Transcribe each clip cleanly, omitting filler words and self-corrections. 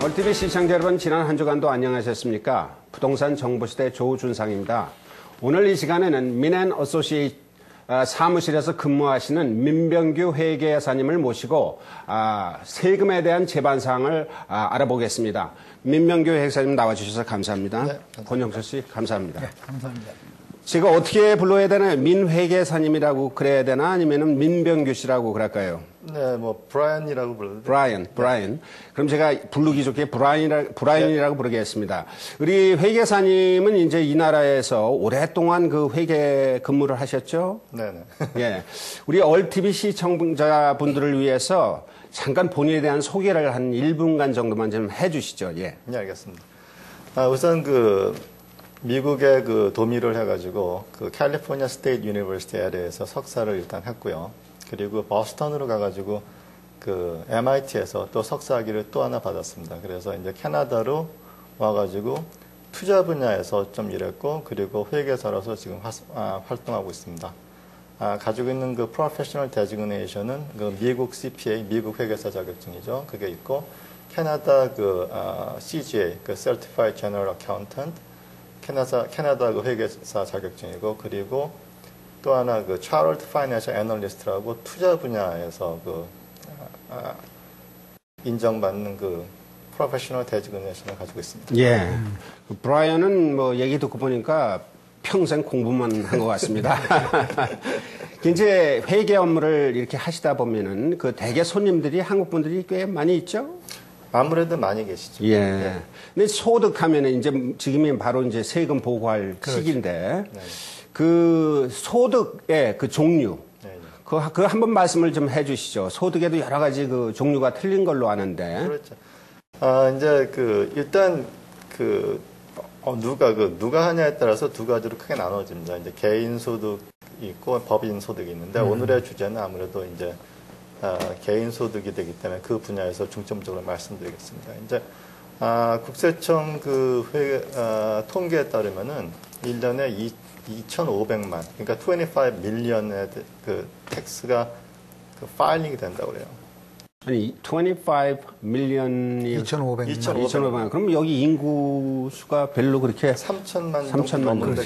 얼티비 시청자 여러분, 지난 한 주간도 안녕하셨습니까? 부동산 정보시대 조준상입니다. 오늘 이 시간에는 민앤어소시에이트 사무실에서 근무하시는 민병규 회계사님을 모시고 세금에 대한 재반 사항을 알아보겠습니다. 민병규 회계사님 나와주셔서 감사합니다. 네, 권영철 씨 감사합니다. 네, 감사합니다. 제가 어떻게 불러야 되나요? 민 회계사님이라고 그래야 되나? 아니면은 민병규 씨라고 그럴까요? 네, 뭐 브라이언이라고 불러도 브라이언. 그럼 제가 부르기 좋게 브라이언이라고 부르겠습니다. 우리 회계사님은 이제 이 나라에서 오랫동안 그 회계 근무를 하셨죠? 네네. 예. 우리 얼티비 시청자분들을 위해서 잠깐 본인에 대한 소개를 한 1분간 정도만 좀 해주시죠. 예. 네, 알겠습니다. 우선 미국에 도미를 해가지고 캘리포니아 스테이트 유니버시티 LA에서 석사를 일단 했고요. 그리고 버스턴으로 가가지고 MIT에서 또 석사학위를 또 하나 받았습니다. 그래서 이제 캐나다로 와가지고 투자 분야에서 좀 일했고, 그리고 회계사로서 지금 활동하고 있습니다. 가지고 있는 프로페셔널 데지그네이션은 미국 CPA, 미국 회계사 자격증이죠. 그게 있고, 캐나다 CGA, Certified General Accountant, 캐나다 회계사 자격증이고, 그리고 또 하나 Chartered Financial Analyst라고 투자 분야에서 인정받는 프로페셔널 데지그네이션을 가지고 있습니다. 예. 브라이언은 뭐 얘기 듣고 보니까 평생 공부만 한 것 같습니다. 이제 회계 업무를 이렇게 하시다 보면은 대개 손님들이 한국 분들이 꽤 많이 있죠? 아무래도 많이 계시죠. 예. 네. 근데 소득하면은 이제 지금이 바로 이제 세금 보고할 그렇죠. 시기인데, 네. 소득의 종류, 네. 그 한번 말씀을 좀 해주시죠. 소득에도 여러 가지 종류가 틀린 걸로 아는데. 그렇죠. 이제 일단 누가 하냐에 따라서 두 가지로 크게 나눠집니다. 이제 개인 소득이 있고 법인 소득이 있는데, 오늘의 주제는 아무래도 이제 개인 소득이 되기 때문에 그 분야에서 중점적으로 말씀드리겠습니다. 이제 국세청 통계에 따르면은 1년에 2,500만, 그러니까 25 밀리언의 텍스가 파일링이 된다고 그래요. 아니, 25 밀리언이 2,500만. 그럼 여기 인구 수가 별로 그렇게 3천만 정도 넘는데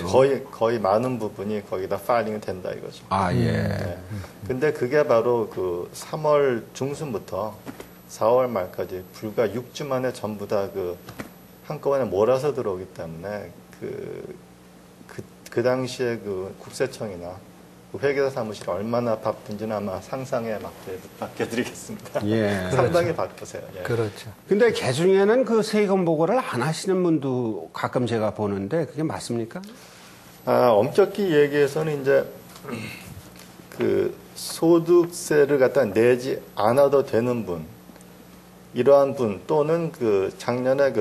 거의 많은 부분이 거기다 파일링이 된다 이거죠. 예. 네. 근데 그게 바로 3월 중순부터 4월 말까지 불과 6주 만에 전부 다 한꺼번에 몰아서 들어오기 때문에 그 당시에 국세청이나 회계사 사무실이 얼마나 바쁜지는 아마 상상에 맡겨드리겠습니다. 예. 상당히 바쁘세요. 예. 그렇죠. 근데 개 중에는 세금 보고를 안 하시는 분도 가끔 제가 보는데 그게 맞습니까? 엄격히 얘기해서는 이제 소득세를 갖다 내지 않아도 되는 분, 이러한 분 또는 작년에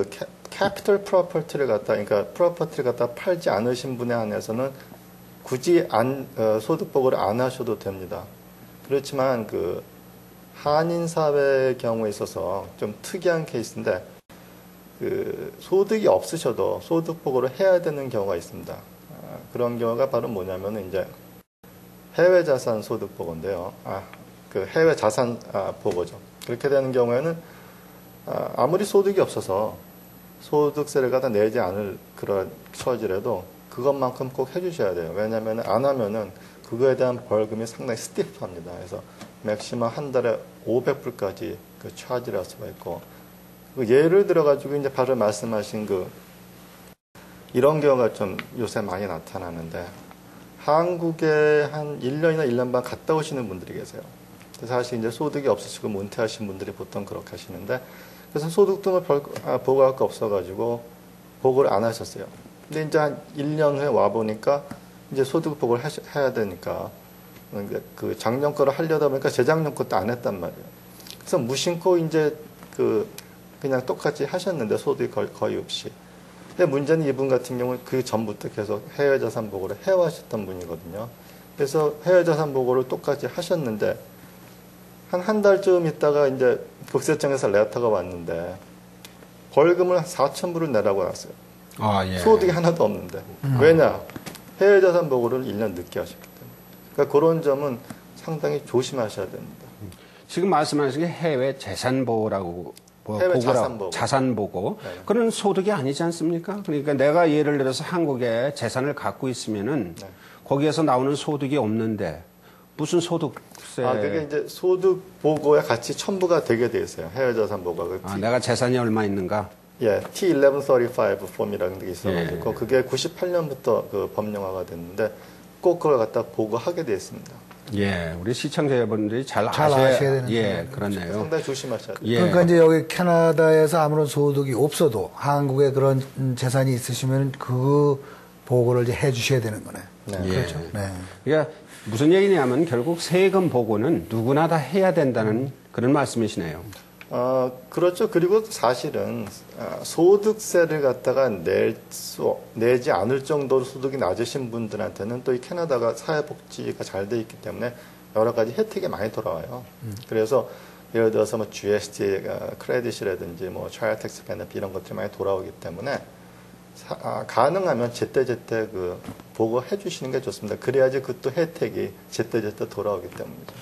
캐피털 프로퍼티를 그러니까 프로퍼티를 갖다 팔지 않으신 분에 한해서는 굳이 소득 보고를 안 하셔도 됩니다. 그렇지만 한인 사회의 경우에 있어서 좀 특이한 케이스인데 소득이 없으셔도 소득 보고를 해야 되는 경우가 있습니다. 그런 경우가 바로 뭐냐면은 이제 해외 자산 소득 보고인데요. 해외 자산 보고죠. 그렇게 되는 경우에는 아무리 소득이 없어서 소득세를 갖다 내지 않을 그런 처지라도 그것만큼 꼭 해주셔야 돼요. 왜냐하면 안 하면은 그거에 대한 벌금이 상당히 스티프합니다. 그래서 맥시멈 한 달에 500불까지 차지를 할 수가 있고, 예를 들어가지고 이제 바로 말씀하신 이런 경우가 좀 요새 많이 나타나는데, 한국에 한 1년이나 1년 반 갔다 오시는 분들이 계세요. 사실 이제 소득이 없으시고 은퇴하신 분들이 보통 그렇게 하시는데, 그래서 소득 등을 보고할 거 없어가지고 보고를 안 하셨어요. 근데 이제 한 1년 후에 와보니까 이제 소득 보고를 해야 되니까 작년 거를 하려다 보니까 재작년 것도 안 했단 말이에요. 그래서 무심코 이제 그냥 똑같이 하셨는데 소득이 거의 없이. 근데 문제는 이분 같은 경우는 그 전부터 계속 해외 자산 보고를 해와셨던 분이거든요. 그래서 해외 자산 보고를 똑같이 하셨는데 한 달쯤 있다가 이제 국세청에서 레터가 왔는데 벌금을 4,000불을 내라고 났어요. 예. 소득이 하나도 없는데. 왜냐? 해외 자산 보고를 1년 늦게 하셨기 때문에. 그러니까 그런 점은 상당히 조심하셔야 됩니다. 지금 말씀하신 게 해외 재산 보호라고 뭐 해외 보고라, 자산 보고 네. 그런 소득이 아니지 않습니까? 그러니까 내가 예를 들어서 한국에 재산을 갖고 있으면은 네. 거기에서 나오는 소득이 없는데 무슨 소득세? 그게 이제 소득 보고에 같이 첨부가 되게 돼 있어요. 해외 자산 보고가. 내가 재산이 얼마 있는가? 예, T1135 폼이라는 게 있어가지고 예. 그게 98년부터 그 법령화가 됐는데 꼭 그걸 갖다 보고하게 돼 있습니다. 예, 우리 시청자 여러분들이 잘 아셔야 되는 예, 그렇네요. 상당히 조심하셔야 돼요. 예. 그러니까 이제 여기 캐나다에서 아무런 소득이 없어도 한국에 그런 재산이 있으시면 그 보고를 이제 해 주셔야 되는 거네. 네. 예. 그렇죠. 네. 그러니까 무슨 얘기냐면 결국 세금 보고는 누구나 다 해야 된다는 그런 말씀이시네요. 그렇죠. 그리고 사실은 소득세를 갖다가 내지 않을 정도로 소득이 낮으신 분들한테는 또 이 캐나다가 사회복지가 잘 돼 있기 때문에 여러 가지 혜택이 많이 돌아와요. 그래서 예를 들어서 뭐 GST 크레딧이라든지 뭐 차일드 텍스 베네핏 이런 것들이 많이 돌아오기 때문에 가능하면 제때제때 그 보고해 주시는 게 좋습니다. 그래야지 그 또 혜택이 제때제때 돌아오기 때문이죠.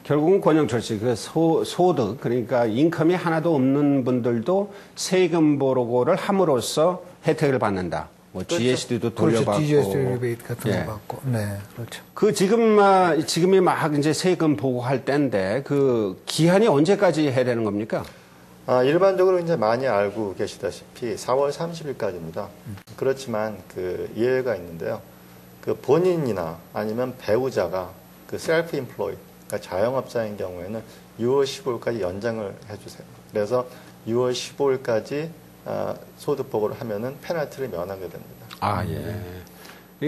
결국은 권영철 씨, 그 소득, 그러니까 인컴이 하나도 없는 분들도 세금 보고를 함으로써 혜택을 받는다. 뭐 그렇죠. GST도 그렇죠. 돌려받고. GST 리베이트 같은 예. 거 받고. 네, 그렇죠. 그 지금이 막 이제 세금 보고할 때인데 그 기한이 언제까지 해야 되는 겁니까? 일반적으로 이제 많이 알고 계시다시피 4월 30일까지입니다. 그렇지만 그 예외가 있는데요. 그 본인이나 아니면 배우자가 그 셀프 인플로이, 그러니까 자영업자인 경우에는 6월 15일까지 연장을 해주세요. 그래서 6월 15일까지 소득 보고를 하면은 페널티를 면하게 됩니다. 예.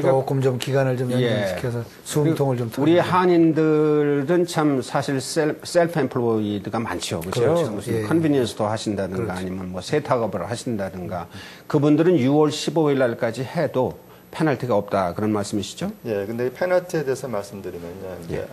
조금 좀 기간을 좀 연장시켜서 숨통을 좀 우리 털어내죠. 한인들은 참 사실 셀프 엠플로이드가 많죠. 그렇죠? 무슨 예. 컨비니언스도 하신다든가 그렇죠. 아니면 뭐 세탁업을 하신다든가 그분들은 6월 15일 날까지 해도 페널티가 없다. 그런 말씀이시죠? 예, 근데 이 페널티에 대해서 말씀드리면요. 이제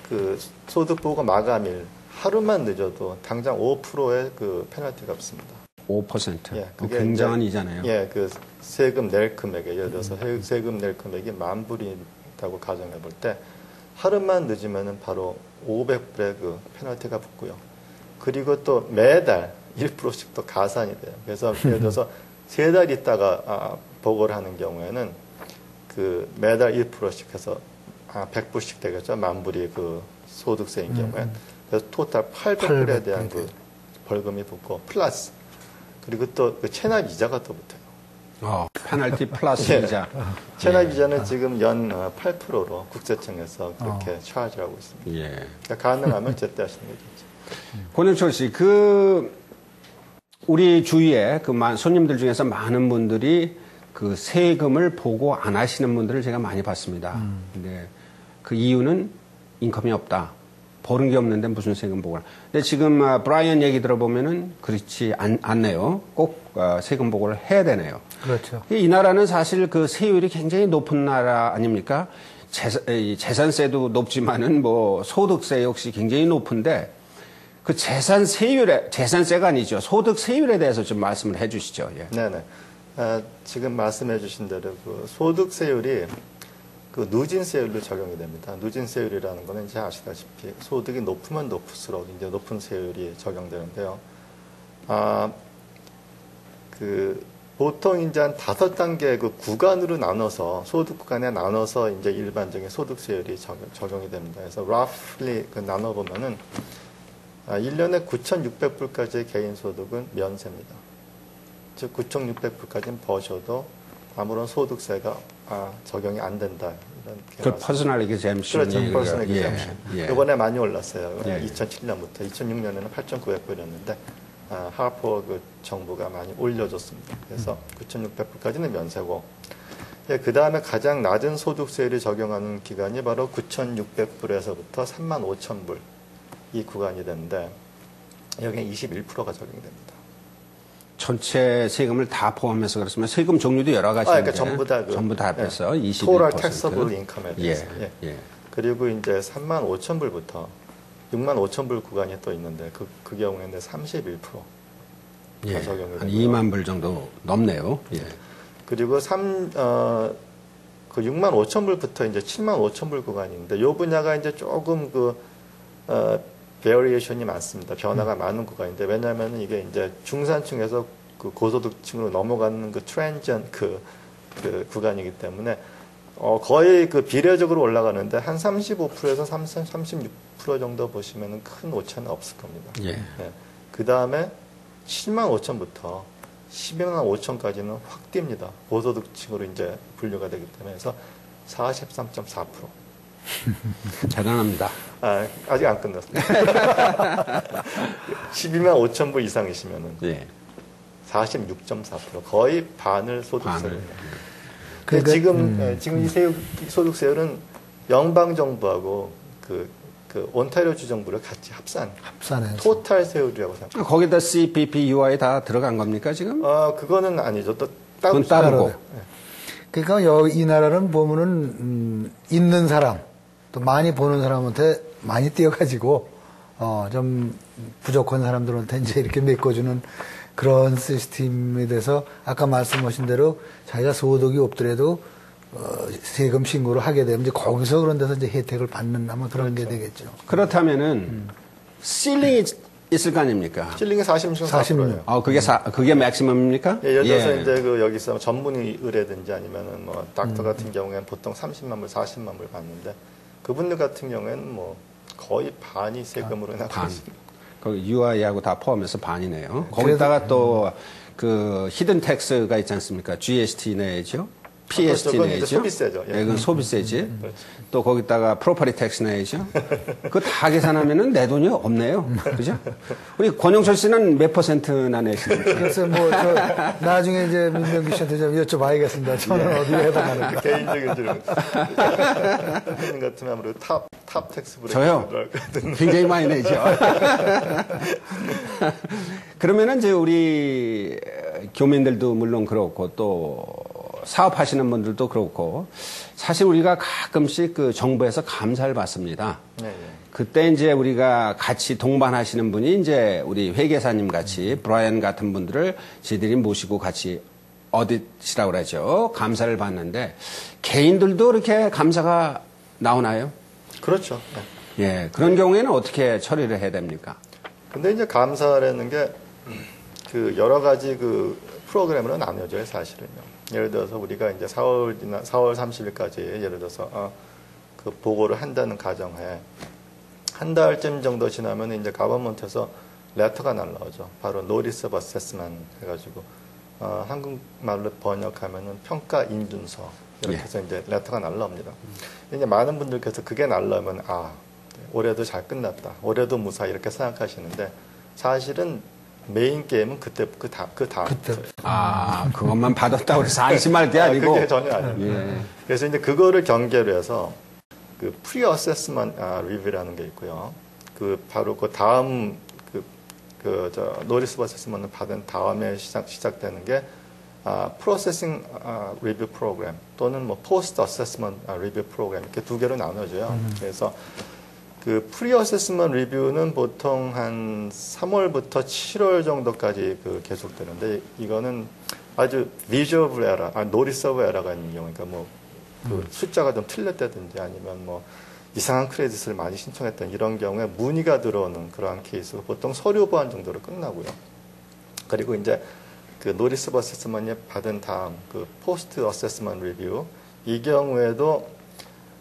그 소득 보고 마감일 하루만 늦어도 당장 5%의 그 페널티가 없습니다. 5%. 예, 그게 굉장한 이잖아요. 예, 그 세금 낼 금액에 예를 들어서 세금 낼 금액이 10,000불이라고 가정해 볼 때 하루만 늦으면은 바로 500불의 그 페널티가 붙고요. 그리고 또 매달 1%씩 또 가산이 돼요. 그래서 예를 들어서 3달 있다가 보고를 하는 경우에는 그 매달 1%씩 해서 100불씩 되겠죠. 10,000불이 그 소득세인 경우에. 그래서 토탈 800불에 대한 그 벌금이 붙고 플러스 그리고 또 그 체납 이자가 또 붙어요. 페널티 플러스 예. 이자. 체납 이자는 지금 연 8%로 국세청에서 그렇게 차지하고 있습니다. 예. 그러니까 가능하면 제때하시는 게 좋죠. 권영철 씨, 우리 주위에 손님들 중에서 많은 분들이 그 세금을 보고 안 하시는 분들을 제가 많이 봤습니다. 근데 그 이유는 인컴이 없다. 버는 게 없는데 무슨 세금 보고. 근데 지금 브라이언 얘기 들어보면은 그렇지 않네요. 꼭 세금 보고를 해야 되네요. 그렇죠. 이 나라는 사실 그 세율이 굉장히 높은 나라 아닙니까? 재산세도 높지만은 뭐 소득세 역시 굉장히 높은데 그 재산세가 아니죠. 소득세율에 대해서 좀 말씀을 해 주시죠. 예. 네네. 지금 말씀해 주신 대로 그 소득세율이 그 누진세율로 적용이 됩니다. 누진세율이라는 거는 이제 아시다시피 소득이 높으면 높을수록 이제 높은 세율이 적용되는데요. 그 보통 이제 한 5단계 그 구간으로 나눠서 소득 구간에 나눠서 이제 일반적인 소득세율이 적용이 됩니다. 그래서 roughly 그 나눠 보면은 1년에 9,600불까지의 개인 소득은 면세입니다. 즉 9,600불까지는 버셔도 아무런 소득세가 적용이 안 된다. 이런 그 퍼스널 exemption. 그렇죠. 퍼스널 exemption. 예. 이번에 많이 올랐어요. 예. 2007년부터 2006년에는 8,900불이었는데 하퍼 그 정부가 많이 올려줬습니다. 그래서 9,600불까지는 면세고 그 다음에 가장 낮은 소득세율이 적용하는 기간이 바로 9,600불에서부터 35,000불 이 구간이 되는데 여기에 21%가 적용이 됩니다. 전체 세금을 다 포함해서 그렇지만 세금 종류도 여러 가지인데 그러니까 전부 다 합해서 21%. Total taxable income에 대해서. 예. 그리고 이제 35,000불부터 65,000불 구간이 또 있는데 그 경우에는 31%가 예. 적용이 한 되고요. 2만 불 정도 넘네요. 예. 그리고 그 65,000불부터 이제 75,000불 구간인데 이 분야가 이제 조금 베리에이션이 많습니다. 변화가 많은 구간인데 왜냐하면 이게 이제 중산층에서 그 고소득층으로 넘어가는 그 트랜지언 그 구간이기 때문에 거의 그 비례적으로 올라가는데 한 35%에서 36% 정도 보시면은 큰 오차는 없을 겁니다. 예. 네. 그 다음에 7만 5천부터 12만 5천까지는 확 뜁니다. 고소득층으로 이제 분류가 되기 때문에 그래서 43.4%. 대단합니다. 아직 안 끝났습니다. 12만 5천 불 이상이시면은 예. 46.4% 거의 반을 소득세입니다. 그러니까, 지금 이 소득세율은 연방 정부하고 그 온타리오 주 정부를 같이 합산해서 토탈 세율이라고 생각합니다. 거기다 CPP, UI 다 들어간 겁니까 지금? 그거는 아니죠. 또 그건 따르고. 그러니까 이 나라는 보면은 있는 사람 또 많이 보는 사람한테 많이 띄어가지고 좀 부족한 사람들한테 이제 이렇게 메꿔주는 그런 시스템에 대해서 아까 말씀하신 대로 자기가 소득이 없더라도 세금 신고를 하게 되면 이제 거기서 그런 데서 이제 혜택을 받는 아마 그런 게 되겠죠. 그렇다면은 실링이 있을 거 아닙니까? 실링이 46.4%예요. 그게 맥시멈입니까? 예, 예를 들어서 이제 여기서 전문의 의뢰든지 아니면은 뭐 닥터 같은 경우에는 보통 30만 불, 40만 불 받는데 그분들 같은 경우에는 뭐 거의 반이 세금으로 나가고 있습니다. 그 UI하고 다 포함해서 반이네요. 거기다가 또 그 히든 텍스가 있지 않습니까? GST 내죠. PST 내죠. 소비세죠. 예, 그건 소비세지. 그렇죠. 또 거기다가 프로퍼티 텍스 내죠. 그거 다 계산하면은 내 돈이 없네요. 그죠? 우리 권영철 씨는 몇 %나 내시는지. 그래서 뭐 저 나중에 이제 민병기 씨한테 좀 여쭤봐야겠습니다. 저는 어디에 해당하는지. 개인적인 질문. 대표님 같으면 아무래도 탑 텍스 브레이크. 저요? 굉장히 많이 내죠. 그러면은 이제 우리 교민들도 물론 그렇고 또 사업하시는 분들도 그렇고 사실 우리가 가끔씩 그 정부에서 감사를 받습니다. 네, 네. 그때 이제 우리가 같이 동반하시는 분이 이제 우리 회계사님 같이 브라이언 같은 분들을 저희들이 모시고 같이 어디시라고 그러죠. 감사를 받는데 개인들도 이렇게 감사가 나오나요? 그렇죠. 네. 예, 그런 경우에는 어떻게 처리를 해야 됩니까? 근데 이제 감사라는 게 그 여러 가지 그 프로그램으로 나뉘어져요, 사실은요. 예를 들어서 우리가 이제 4월 30일까지 예를 들어서 그 보고를 한다는 가정하에 한 달쯤 정도 지나면 이제 가버먼트에서 레터가 날라오죠. 바로 Notice of Assessment 해가지고 한국말로 번역하면은 평가 인준서 이렇게 해서 이제 레터가 날라옵니다. 이제 많은 분들께서 그게 날라오면 올해도 잘 끝났다, 올해도 무사 이렇게 생각하시는데 사실은 메인 게임은 그때 그 다음. 그것만 받았다고 해서 안심할 게 아니고. 그게 전혀 아닙니다. 예. 그래서 이제 그거를 경계로 해서 그 pre-assessment review라는 게 있고요. 그 바로 그 다음 노리스 어세스먼트 받은 다음에 시작되는 게 processing review program 또는 뭐 post assessment review program 이렇게 두 개로 나눠져요. 그래서 그 프리어세스먼트 리뷰는 보통 한 3월부터 7월 정도까지 계속되는데 이거는 아주 비저블 에러, 노리서브 에러가 있는 경우, 그러니까 뭐 그 숫자가 좀 틀렸다든지 아니면 뭐 이상한 크레딧을 많이 신청했던 이런 경우에 문의가 들어오는 그러한 케이스가 보통 서류 보완 정도로 끝나고요. 그리고 이제 그 노리스 어세스먼트 받은 다음 그 포스트 어세스먼트 리뷰 이 경우에도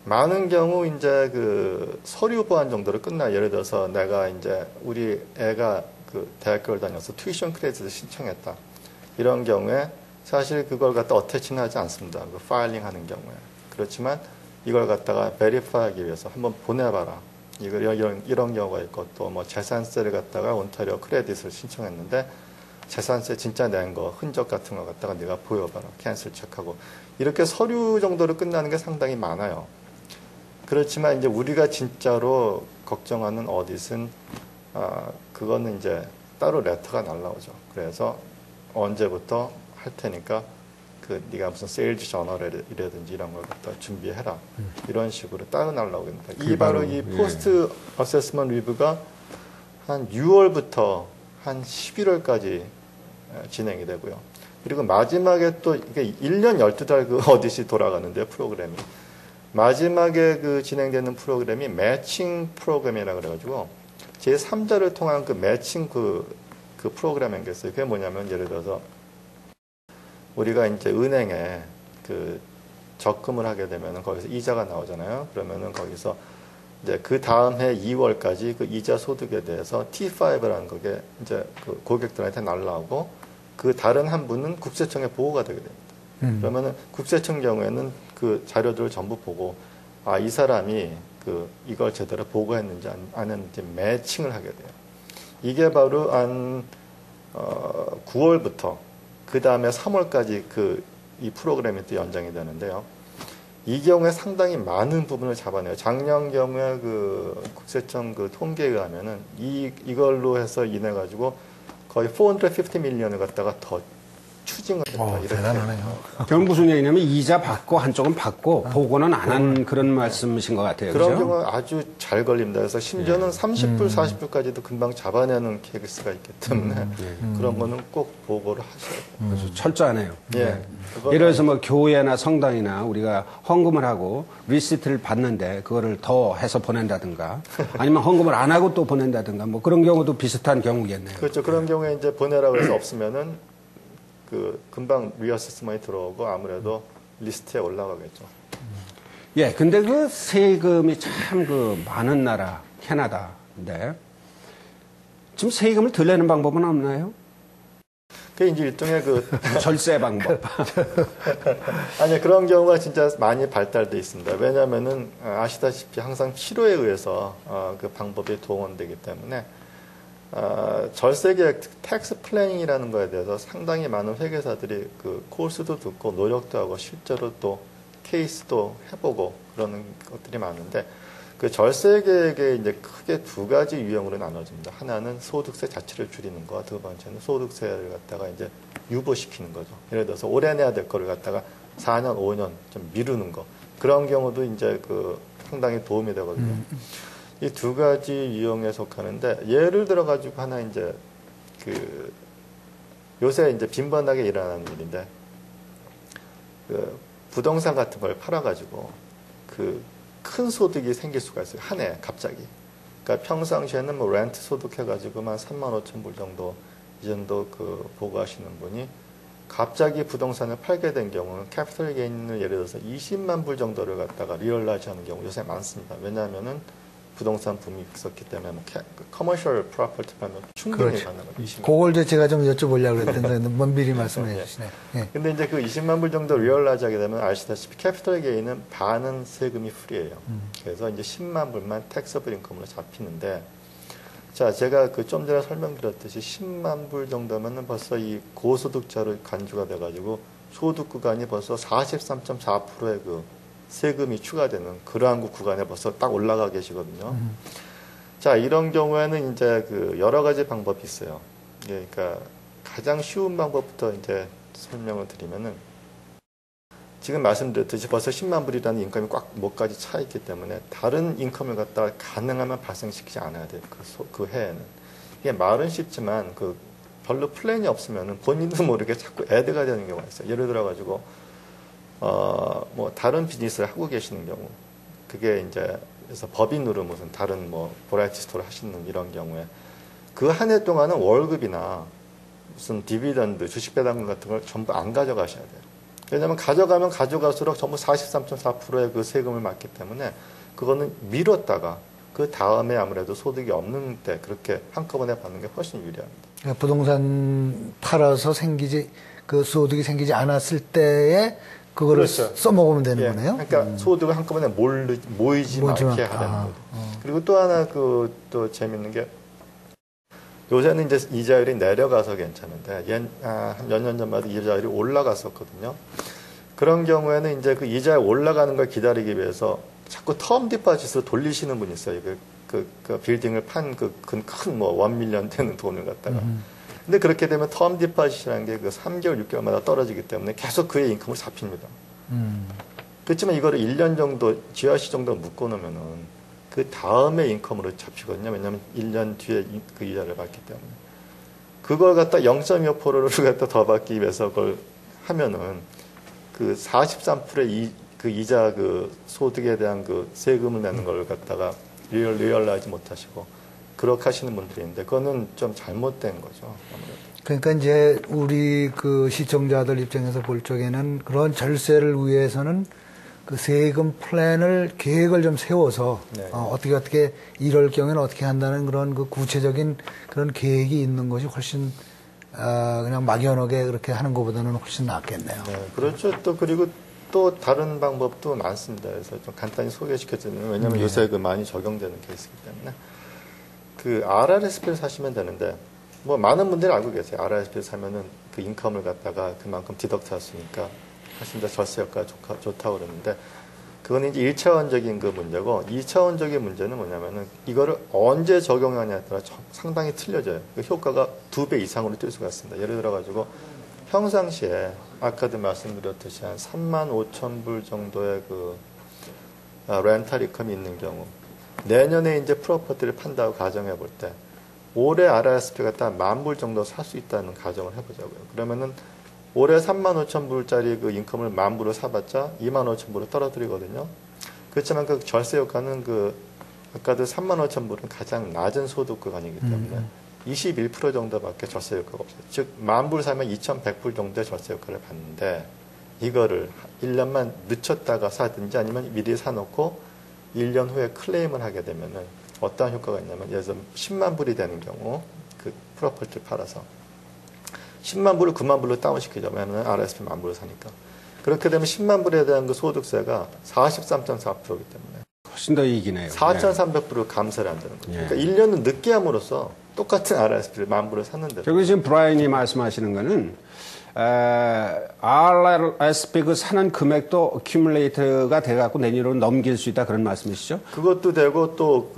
많은 경우 이제 그 서류 보완 정도로 끝나. 예를 들어서 내가 이제 우리 애가 그 대학교를 다녀서 튜이션 크레딧을 신청했다. 이런 경우에 사실 그걸 갖다 어태치는 하지 않습니다. 그 파일링 하는 경우에. 그렇지만 이걸 갖다가 베리파이 하기 위해서 한번 보내봐라. 이런 경우가 있고 또 뭐 재산세를 갖다가 온타리오 크레딧을 신청했는데 재산세 진짜 낸 거 흔적 같은 거 갖다가 네가 보여봐라. 캔슬 체크하고. 이렇게 서류 정도로 끝나는 게 상당히 많아요. 그렇지만 이제 우리가 진짜로 걱정하는 어딧은 그거는 이제 따로 레터가 날라오죠. 그래서 언제부터 할 테니까 그 네가 무슨 세일즈 저널이라든지 이런 걸 갖다 준비해라. 이런 식으로 따로 날라오겠습니다. 이 바로 이 포스트 어세스먼트 리뷰가 한 6월부터 한 11월까지 진행이 되고요. 그리고 마지막에 또 이게 1년 12달 그 어딧이 돌아가는데요, 프로그램이. 마지막에 그 진행되는 프로그램이 매칭 프로그램이라고 그래가지고 제3자를 통한 그 매칭 그 프로그램인 게 있어요. 그게 뭐냐면 예를 들어서 우리가 이제 은행에 그 적금을 하게 되면은 거기서 이자가 나오잖아요. 그러면은 거기서 이제 그 다음 해 2월까지 그 이자 소득에 대해서 T5라는 거게 이제 그 고객들한테 날라오고 그 다른 한 분은 국세청에 보고가 되게 됩니다. 그러면은 국세청 경우에는 그 자료들을 전부 보고 아, 이 사람이 그 이걸 제대로 보고했는지 안 했는지 매칭을 하게 돼요. 이게 바로 한 9월부터 그 다음에 3월까지 이 프로그램이 또 연장이 되는데요. 이 경우에 상당히 많은 부분을 잡아내요. 작년 경우에 그 국세청 그 통계에 의하면은 이걸로 해서 인해 가지고 거의 450 밀리언을 갖다가 더 추징을 했다. 이렇게. 대단하네요. 결국 무슨 얘기냐면 이자 받고 한쪽은 받고 보고는 안 한 그런 말씀이신 것 같아요. 그런 그죠? 경우는 아주 잘 걸립니다. 그래서 심지어는 30불, 40불까지도 금방 잡아내는 케이스가 있기 때문에 그런 거는 꼭 보고를 하셔야 돼요. 아주 철저하네요. 예. 예를 들어서 뭐 교회나 성당이나 우리가 헌금을 하고 리시트를 받는데 그거를 더 해서 보낸다든가 아니면 헌금을 안 하고 또 보낸다든가 뭐 그런 경우도 비슷한 경우겠네요. 그렇죠. 그런 경우에 이제 보내라고 해서 없으면은 금방 리어세스먼이 들어오고 아무래도 리스트에 올라가겠죠. 예, 근데 그 세금이 참 많은 나라 캐나다인데 지금 세금을 덜 내는 방법은 없나요? 그게 이제 일종의 절세 방법. 아니, 그런 경우가 진짜 많이 발달돼 있습니다. 왜냐면은 아시다시피 항상 필요에 의해서 그 방법이 동원되기 때문에 절세 계획, 텍스 플래닝이라는 거에 대해서 상당히 많은 회계사들이 그 코र्스도 듣고 노력도 하고 실제로 또 케이스도 해보고 그러는 것들이 많은데 그 절세 계획에 이제 크게 두 가지 유형으로 나눠집니다. 하나는 소득세 자체를 줄이는 거, 두 번째는 소득세를 갖다가 이제 유보시키는 거죠. 예를 들어서 올해 내야 될 거를 갖다가 4년, 5년 좀 미루는 거. 그런 경우도 이제 상당히 도움이 되거든요. 이 두 가지 유형에 속하는데 예를 들어 가지고 하나 이제 요새 이제 빈번하게 일어나는 일인데 부동산 같은 걸 팔아 가지고 큰 소득이 생길 수가 있어요. 한 해 갑자기. 그러니까 평상시에는 뭐 렌트 소득 해 가지고만 35,000불 정도 이 정도 보고하시는 분이 갑자기 부동산을 팔게 된 경우는 캐피털 게인을 예를 들어서 20만 불 정도를 갖다가 리얼라이즈 하는 경우 요새 많습니다. 왜냐하면은 부동산 붐이 있었기 때문에 커머셜 프로퍼티 팔면 충분히 그렇죠. 가능합니다. 그걸 제가 좀 여쭤보려고 그랬는데 먼 미리 말씀해 주시네. 예. 근데 이제 20만 불 정도 리얼라이즈 하게 되면 아시다시피 캐피털 게인은 반은 세금이 프리예요. 그래서 이제 10만 불만 텍서블 인컴으로 잡히는데 자, 제가 좀 전에 설명드렸듯이 10만 불 정도면은 벌써 이 고소득자로 간주가 돼가지고 소득 구간이 벌써 43.4%의 세금이 추가되는 그러한 구간에 벌써 딱 올라가 계시거든요. 자, 이런 경우에는 이제 여러 가지 방법이 있어요. 그러니까 가장 쉬운 방법부터 이제 설명을 드리면은 지금 말씀드렸듯이 벌써 10만 불이라는 인컴이 꽉 목까지 차 있기 때문에 다른 인컴을 갖다가 가능하면 발생시키지 않아야 돼요. 그 해에는. 이게 말은 쉽지만 별로 플랜이 없으면은 본인도 모르게 자꾸 애드가 되는 경우가 있어요. 예를 들어가지고 뭐 다른 비즈니스를 하고 계시는 경우, 그게 이제 그래서 법인으로 무슨 다른 뭐 버라이티 스토어를 하시는 이런 경우에 그 한 해 동안은 월급이나 무슨 디비던드, 주식 배당금 같은 걸 전부 안 가져가셔야 돼요. 왜냐하면 가져가면 가져갈수록 전부 43.4%의 그 세금을 맞기 때문에 그거는 미뤘다가 그 다음에 아무래도 소득이 없는 때 그렇게 한꺼번에 받는 게 훨씬 유리합니다. 그러니까 부동산 팔아서 소득이 생기지 않았을 때에 그거를 그렇죠. 써먹으면 되는 예, 거네요. 그러니까 소득을 한꺼번에 모이지 않게 하라는 거죠. 그리고 또 하나 또 재밌는 게 요새는 이제 이자율이 내려가서 괜찮은데 한 몇 년 전마다 이자율이 올라갔었거든요. 그런 경우에는 이제 이자율 올라가는 걸 기다리기 위해서 자꾸 텀 디파짓으로 돌리시는 분이 있어요. 그 빌딩을 판 큰 뭐 1밀리언 되는 돈을 갖다가. 근데 그렇게 되면 텀 디파짓이라는 게 3개월, 6개월마다 떨어지기 때문에 계속 그의 인컴을 잡힙니다. 그렇지만 이거를 1년 정도, GRC 정도 묶어놓으면은 그 다음에 인컴으로 잡히거든요. 왜냐하면 1년 뒤에 그 이자를 받기 때문에. 그걸 갖다 0.25%를 갖다 더 받기 위해서 그걸 하면은 43%의 이자 소득에 대한 세금을 내는 걸 갖다가 리얼라이즈 못 하시고 그렇게 하시는 분들이 있는데 그거는 좀 잘못된 거죠. 아무래도. 그러니까 이제 우리 그 시청자들 입장에서 볼 적에는 그런 절세를 위해서는 그 세금 플랜을 계획을 좀 세워서 네. 어떻게 이럴 경우에는 어떻게 한다는 그런 그 구체적인 그런 계획이 있는 것이 훨씬 그냥 막연하게 그렇게 하는 것보다는 훨씬 낫겠네요. 네, 그렇죠. 또 그리고 또 다른 방법도 많습니다. 그래서 좀 간단히 소개시켜드리면 왜냐하면 요새 그 많이 적용되는 케이스이기 때문에 그 RRSP를 사시면 되는데 뭐 많은 분들이 알고 계세요. RRSP를 사면은 그 인컴을 갖다가 그만큼 디덕트 할 수 있으니까 훨씬 더 절세 효과가 좋다고 그러는데 그건 이제 1차원적인 그 문제고 2차원적인 문제는 뭐냐면은 이거를 언제 적용하냐에 따라 상당히 틀려져요. 그 효과가 2배 이상으로 뛸 수가 있습니다. 예를 들어가지고 평상시에 아까도 말씀드렸듯이 한 35,000불 정도의 그 렌탈 인컴이 있는 경우 내년에 이제 프로퍼티를 판다고 가정해 볼 때 올해 RRSP가 딱 10,000불 정도 살 수 있다는 가정을 해보자고요. 그러면은 올해 35,000불짜리 그 인컴을 10,000불로 사봤자 25,000불로 떨어뜨리거든요. 그렇지만 그 절세 효과는 그 아까도 35,000불은 가장 낮은 소득 구간이기 때문에 21% 정도밖에 절세 효과가 없어요. 즉 10,000불 사면 2,100불 정도의 절세 효과를 받는데 이거를 1년만 늦췄다가 사든지 아니면 미리 사놓고 1년 후에 클레임을 하게 되면은 어떠한 효과가 있냐면 예를 들어 10만 불이 되는 경우 그 프로퍼티를 팔아서 10만 불을 9만 불로 다운시키자면 RSP 10,000불을 사니까 그렇게 되면 10만 불에 대한 그 소득세가 43.4%이기 때문에 훨씬 더 이익이네요. 4,300불을 감세를 한다는 거죠. 예. 그러니까 1년은 늦게 함으로써 똑같은 RSP를 10,000불을 샀는데 저기 지금 브라이언이 말씀하시는 거는 RRSP 그 사는 금액도 어큐뮬레이트가 돼갖고 내년으로 넘길 수 있다 그런 말씀이시죠? 그것도 되고 또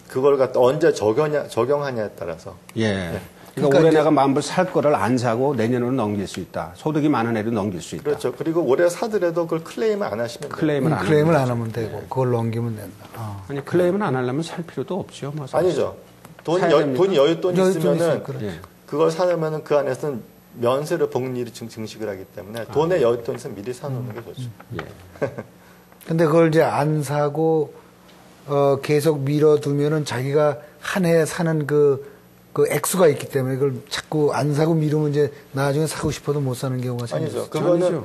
그걸 갖다 언제 적용하냐에 따라서 예. 그러니까 올해 내가 10,000불 살 거를 안 사고 내년으로 넘길 수 있다. 소득이 많은 애로 넘길 수 있다. 그렇죠. 그리고 올해 사더라도 그걸 클레임을 안 하시면 돼요. 클레임을 안 하면 되고 그걸 넘기면 된다. 아니 클레임은 안 하려면 살 필요도 없죠. 뭐 아니죠. 돈이 됩니까? 여윳돈이 있으면은 그렇죠. 예. 그걸 사려면은 그 안에서는 면세로 복리를 증식을 하기 때문에 돈에 여윳돈이 있으면 미리 사놓는 게 좋죠. 예. 근데 그걸 이제 안 사고 계속 미뤄두면은 자기가 한 해 사는 그 액수가 있기 때문에 그걸 자꾸 안 사고 미루면 이제 나중에 사고 싶어도 못 사는 경우가 생기죠.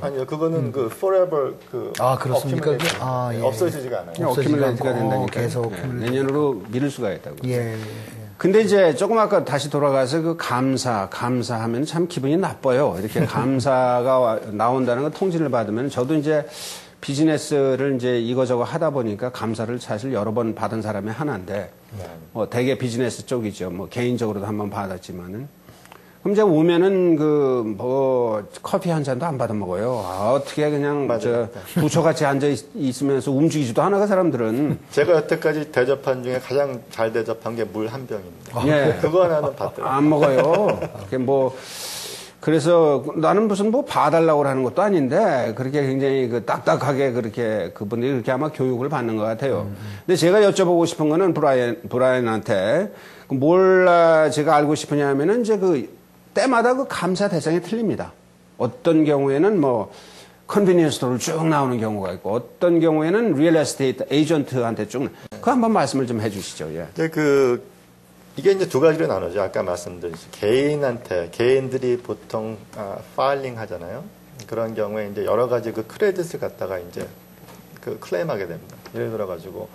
아니죠. 그거는 그 forever 그 그렇습니까? accumulation. 예. 없어지지가 않아요. 어큐뮬레이트가 된다니까. 계속 내년으로 미룰 수가 있다고. 예. 근데 이제 조금 아까 다시 돌아가서 그 감사하면 참 기분이 나빠요. 이렇게 감사가 나온다는 거 통지를 받으면 저도 이제 비즈니스를 이제 이거저거 하다 보니까 감사를 사실 여러 번 받은 사람이 하나인데 뭐 대개 비즈니스 쪽이죠. 뭐 개인적으로도 한 번 받았지만은 그럼 이제 오면은 그 뭐 커피 한 잔도 안 받아 먹어요. 어떻게 그냥 맞아요. 부처같이 앉아 있으면서 움직이지도 않아 그 사람들은. 제가 여태까지 대접한 중에 가장 잘 대접한 게 물 한 병입니다. 예. 그거 하나는 받더라고요. 안 먹어요. 그게 뭐 그래서 나는 무슨 뭐 봐달라고 하는 것도 아닌데 그렇게 굉장히 그 딱딱하게 그렇게 그분들이 그렇게 아마 교육을 받는 것 같아요. 근데 제가 여쭤보고 싶은 거는 브라이언한테 뭘 제가 알고 싶으냐 하면은 이제 그 때마다 그 감사 대상이 틀립니다. 어떤 경우에는 뭐 컨비니언스 스토어를 쭉 나오는 경우가 있고 어떤 경우에는 리얼 에스테이트 에이전트한테 쭉 그거 한번 말씀을 좀 해주시죠. 예. 이게 이제 두 가지로 나누죠. 아까 말씀드렸듯이 개인들이 보통 파일링 하잖아요. 그런 경우에 이제 여러 가지 그 크레딧을 갖다가 이제 그 클레임하게 됩니다. 예를 들어 가지고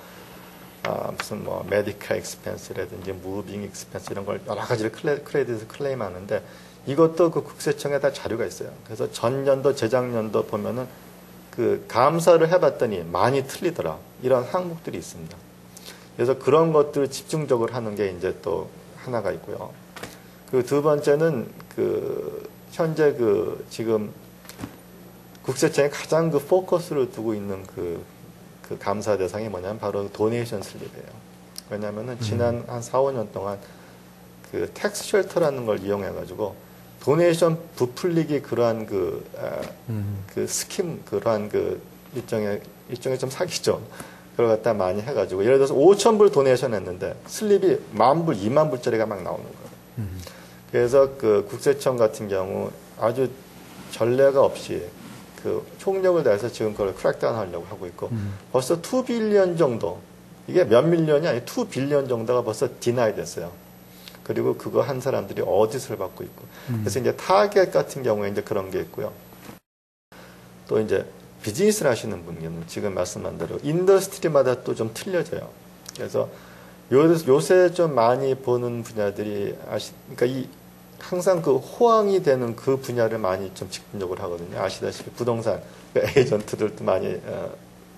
무슨 뭐 메디컬 익스펜스라든지 무빙 익스펜스 이런 걸 여러 가지를 크레딧을 클레임하는데 이것도 그 국세청에 다 자료가 있어요. 그래서 전년도 재작년도 보면은 그 감사를 해봤더니 많이 틀리더라. 이런 항목들이 있습니다. 그래서 그런 것들을 집중적으로 하는 게 이제 또 하나가 있고요. 그 두 번째는 그 현재 그 지금 국세청이 가장 그 포커스를 두고 있는 그 감사 대상이 뭐냐면 바로 도네이션 슬립이에요. 왜냐면은 지난 한 4, 5년 동안 그 텍스 쉘터라는 걸 이용해 가지고 도네이션 부풀리기 그러한 그 스킴 그러한 그 일종의 좀 사기죠. 그걸 갖다 많이 해가지고 예를 들어서 5,000불 도네이션 했는데 슬립이 10,000불, 20,000불짜리가 막 나오는 거예요. 그래서 그 국세청 같은 경우 아주 전례가 없이 그 총력을 다해서 지금 그걸 크랙다운 하려고 하고 있고 벌써 2빌리언 정도 이게 몇 밀리언이 아니고 2 빌리언 정도가 벌써 디나이 됐어요. 그리고 그거 한 사람들이 어디서를 받고 있고. 그래서 이제 타겟 같은 경우에 이제 그런 게 있고요. 또 이제 비즈니스를 하시는 분은 지금 말씀한 대로 인더스트리마다 또 좀 틀려져요. 그래서 요새 좀 많이 보는 분야들이 그러니까 항상 그 호황이 되는 그 분야를 많이 좀 집중적으로 하거든요. 아시다시피 부동산 그 에이전트들도 많이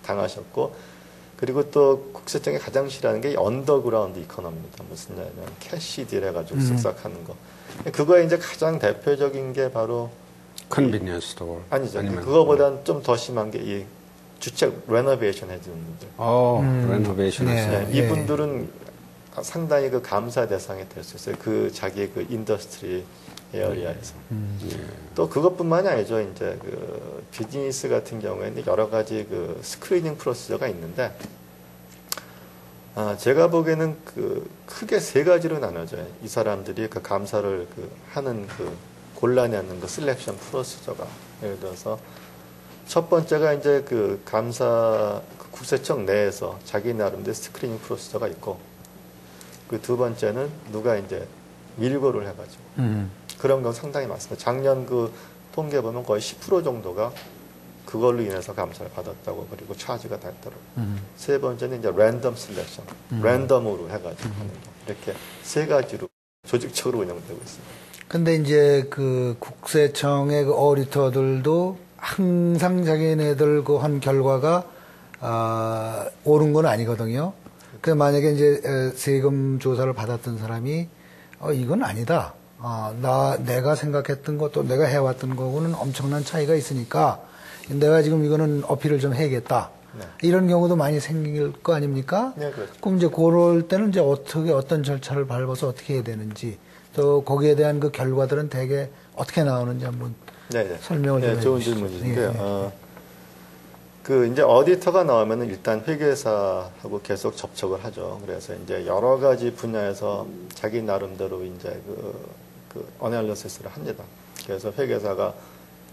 당하셨고, 그리고 또 국세청이 가장 싫어하는 게 언더그라운드 이코노미입니다. 무슨 냐면 캐시 딜 해가지고 쓱싹 하는 거. 그거에 이제 가장 대표적인 게 바로 컨비니언스 스토어. 아니죠. 그거보다는 좀 더 심한 게 이 주택 레노베이션 해주는 분들. 레노베이션. 네. 이분들은 상당히 그 감사 대상이 될 수 있어요. 그 자기 그 인더스트리 에어리아에서. 또 그것뿐만이 아니죠. 이제 그 비즈니스 같은 경우에는 여러 가지 그 스크리닝 프로시저가 있는데, 제가 보기에는 그 크게 세 가지로 나눠져요. 이 사람들이 그 감사를 하는 골라내는 그 셀렉션 프로시저가. 예를 들어서 첫 번째가 이제 그 감사 국세청 내에서 자기 나름대로 스크리닝 프로시저가 있고, 그 두 번째는 누가 이제 밀고를 해가지고 그런 건 상당히 많습니다. 작년 그 통계 보면 거의 10% 정도가 그걸로 인해서 감사를 받았다고, 그리고 차지가 됐더라고요. 세 번째는 이제 랜덤 셀렉션, 랜덤으로 해가지고 하는 거. 이렇게 세 가지로 조직적으로 운영되고 있습니다. 근데 이제 그 국세청의 그 어디터들도 항상 자기네들 그 한 결과가 옳은 건 아니거든요. 그 만약에 이제 세금 조사를 받았던 사람이 이건 아니다. 내가 생각했던 것도 내가 해왔던 거고는 엄청난 차이가 있으니까 내가 지금 이거는 어필을 좀 해야겠다. 네. 이런 경우도 많이 생길 거 아닙니까? 네, 그렇죠. 그럼 이제 그럴 때는 이제 어떤 절차를 밟아서 어떻게 해야 되는지, 또 거기에 대한 그 결과들은 대개 어떻게 나오는지 한번 네네. 설명을 좀 좋은 해주시죠. 질문이신데요. 그 이제 어디터가 나오면은 일단 회계사하고 계속 접촉을 하죠. 그래서 이제 여러 가지 분야에서 자기 나름대로 이제 그 어널리시스를 합니다. 그래서 회계사가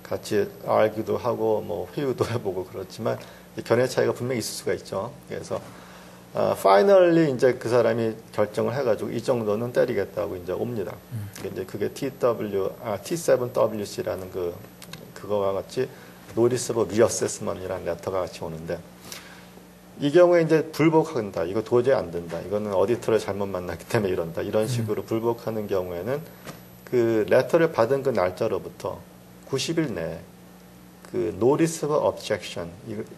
같이 알기도 하고 뭐 회의도 해보고 그렇지만 견해 차이가 분명히 있을 수가 있죠. 그래서 파이널리 이제 그 사람이 결정을 해가지고 이 정도는 때리겠다고 이제 옵니다. 이제 그게 T7WC라는 그거와 같이 노리스 오브 리어세스먼이라는 레터가 같이 오는데, 이 경우에 이제 불복한다. 이거 도저히 안 된다. 이거는 어디터를 잘못 만났기 때문에 이런다. 이런 식으로 불복하는 경우에는 그 레터를 받은 그 날짜로부터 90일 내에 그 노리스 오브 objection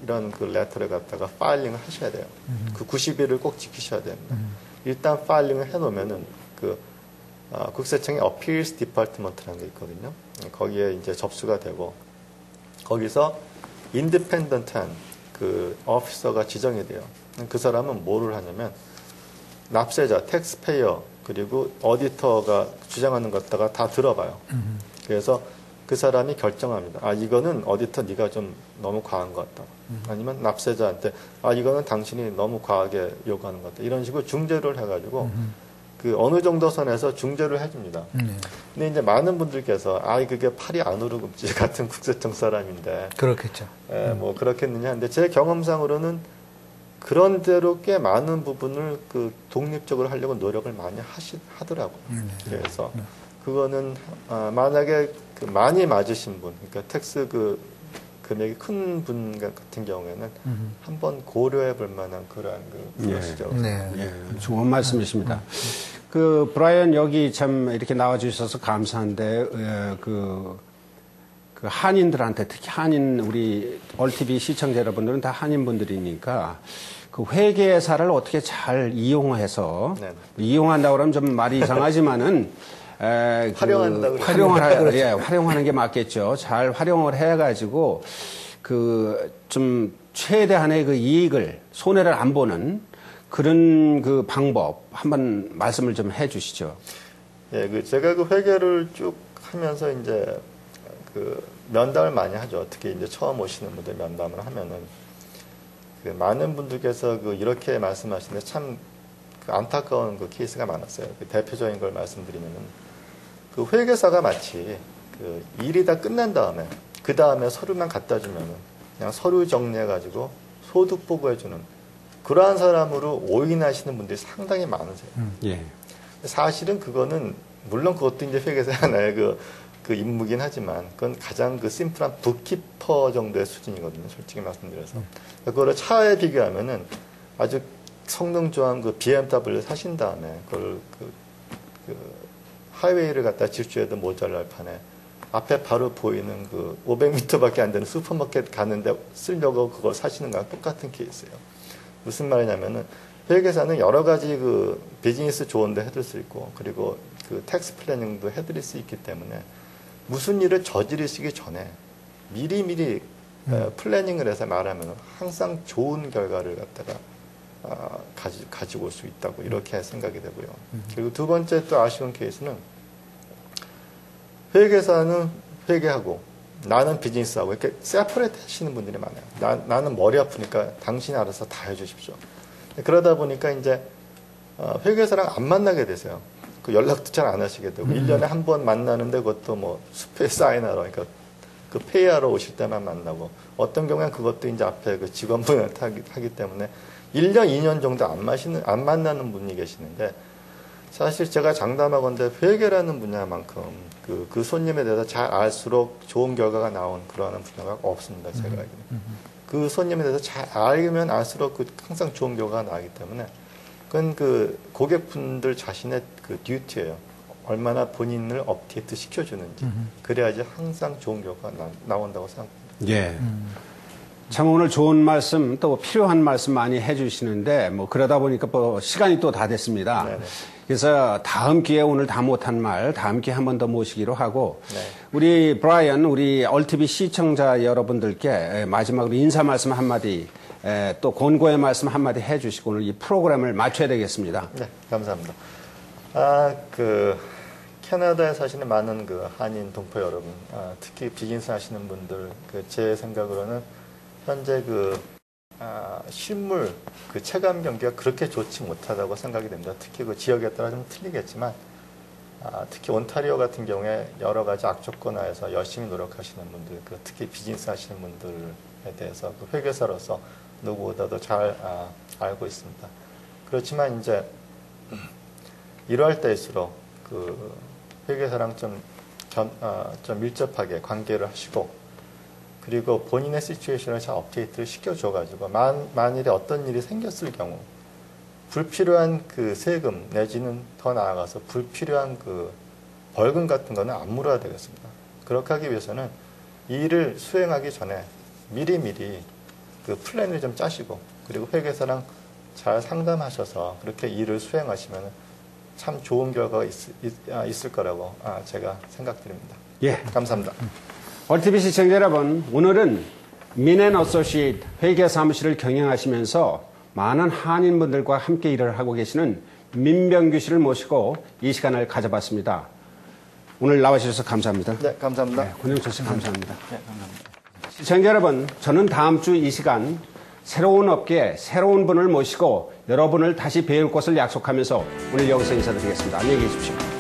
이런 그 레터를 갖다가 파일링을 하셔야 돼요. 그 90일을 꼭 지키셔야 됩니다. 일단 파일링을 해놓으면은 국세청의 어필스 디파트먼트라는 게 있거든요. 거기에 이제 접수가 되고, 거기서 인디펜던트한 그 오피서가 지정이 돼요. 그 사람은 뭐를 하냐면 납세자, 텍스페이어, 그리고 어디터가 주장하는 것다가 다 들어봐요. 그래서 그 사람이 결정합니다. 이거는 어디터 네가 좀 너무 과한 것 같다. 아니면 납세자한테 이거는 당신이 너무 과하게 요구하는 것 같다. 이런 식으로 중재를 해가지고 그 어느 정도 선에서 중재를 해줍니다. 근데 이제 많은 분들께서 그게 팔이 안 오르급지 같은 국세청 사람인데 그렇겠죠. 뭐 그렇겠느냐 하는데, 제 경험상으로는 그런 대로 꽤 많은 부분을 그 독립적으로 하려고 노력을 많이 하더라고요. 그래서 그거는 만약에 그 많이 맞으신 분, 그러니까 텍스 금액이 큰 분 같은 경우에는 한번 고려해 볼 만한 그러한 것이죠. 좋은 말씀이십니다. 그 브라이언 여기 참 이렇게 나와 주셔서 감사한데 그 한인들한테, 특히 한인 우리 얼티비 시청자 여러분들은 다 한인분들이니까 그 회계사를 어떻게 잘 이용해서 이용한다고 그러면 좀 말이 이상하지만은 활용하는 게 맞겠죠. 잘 활용을 해가지고 좀 최대한의 그 이익을, 손해를 안 보는 그런 그 방법 한번 말씀을 좀 해주시죠. 제가 그 회계를 쭉 하면서 이제 그 면담을 많이 하죠. 특히 이제 처음 오시는 분들 면담을 하면은 그 많은 분들께서 이렇게 말씀하시는데 참 안타까운 그 케이스가 많았어요. 그 대표적인 걸 말씀드리면은 그 회계사가 마치 그 일이 다 끝난 다음에 그 다음에 서류만 갖다 주면은 그냥 서류 정리해가지고 소득 보고해주는 그러한 사람으로 오인하시는 분들이 상당히 많으세요. 예. 사실은 그거는 물론 그것도 이제 회계사 하나의 그 임무긴 하지만 그건 가장 그 심플한 북키퍼 정도의 수준이거든요. 솔직히 말씀드려서. 그거를 차에 비교하면은 아주 성능 좋은 그 BMW 사신 다음에 그걸 그 하이웨이를 갖다 질주해도 모자랄 판에 앞에 바로 보이는 그 500m밖에 안 되는 슈퍼마켓 가는데 쓰려고 그걸 사시는 거랑 똑같은 케이스예요. 무슨 말이냐면은 회계사는 여러 가지 그 비즈니스 조언도 해드릴 수 있고 그리고 그 텍스 플래닝도 해드릴 수 있기 때문에 무슨 일을 저지르시기 전에 미리미리 플래닝을 해서 말하면 항상 좋은 결과를 갖다가 가지고 올 수 있다고 이렇게 생각이 되고요. 그리고 두 번째 또 아쉬운 케이스는 회계사는 회계하고 나는 비즈니스하고 이렇게 세퍼레이트 하시는 분들이 많아요. 나는 머리 아프니까 당신이 알아서 다 해주십시오. 그러다 보니까 이제 회계사랑 안 만나게 되세요. 그 연락도 잘 안 하시게 되고 1년에 한 번 만나는데 그것도 뭐 숲에 사인하러 그러니까 그 페이하러 오실 때만 만나고 어떤 경우에는 그것도 이제 앞에 그 직원분한테 하기 때문에 1년, 2년 정도 안 만나는 분이 계시는데 사실 제가 장담하건대 회계라는 분야만큼 그 손님에 대해서 잘 알수록 좋은 결과가 나온 그러한 분야가 없습니다. 제가 알기로는. 그 손님에 대해서 잘 알면 알수록 항상 좋은 결과가 나기 때문에 그건 그 고객분들 자신의 그 듀티예요. 얼마나 본인을 업데이트 시켜주는지. 그래야지 항상 좋은 결과가 나온다고 생각합니다. 예. 참 오늘 좋은 말씀 또 필요한 말씀 많이 해주시는데 뭐 그러다 보니까 뭐 시간이 또 다 됐습니다. 네네. 그래서 다음 기회에 오늘 다 못한 말 다음 기회에 한 번 더 모시기로 하고 네. 우리 브라이언 우리 얼티비 시청자 여러분들께 마지막으로 인사 말씀 한마디 또 권고의 말씀 한마디 해주시고 오늘 이 프로그램을 마쳐야 되겠습니다. 네, 감사합니다. 캐나다에 사시는 많은 그 한인 동포 여러분, 특히 비즈니스 하시는 분들, 제 생각으로는 현재 실물 체감 경기가 그렇게 좋지 못하다고 생각이 됩니다. 특히 그 지역에 따라 좀 틀리겠지만, 특히 온타리오 같은 경우에 여러 가지 악조건 하에서 열심히 노력하시는 분들, 특히 비즈니스 하시는 분들에 대해서 회계사로서 누구보다도 잘 알고 있습니다. 그렇지만 이제 이럴 때일수록 회계사랑 좀 밀접하게 관계를 하시고 그리고 본인의 시츄에이션을 잘 업데이트를 시켜줘가지고 만일에 어떤 일이 생겼을 경우 불필요한 세금 내지는 더 나아가서 불필요한 벌금 같은 거는 안 물어야 되겠습니다. 그렇게 하기 위해서는 이 일을 수행하기 전에 미리미리 플랜을 좀 짜시고 그리고 회계사랑 잘 상담하셔서 그렇게 일을 수행하시면 참 좋은 결과가 있을 거라고 제가 생각드립니다. 예. 감사합니다. 얼티비 시청자 여러분, 오늘은 민앤어소시에이트 회계사무실을 경영하시면서 많은 한인분들과 함께 일을 하고 계시는 민병규 씨를 모시고 이 시간을 가져봤습니다. 오늘 나와주셔서 감사합니다. 네, 감사합니다. 네, 권영철 씨 감사합니다. 네, 감사합니다. 시청자 여러분, 저는 다음 주 이 시간 새로운 업계, 새로운 분을 모시고 여러분을 다시 배울 것을 약속하면서 오늘 여기서 인사드리겠습니다. 안녕히 계십시오.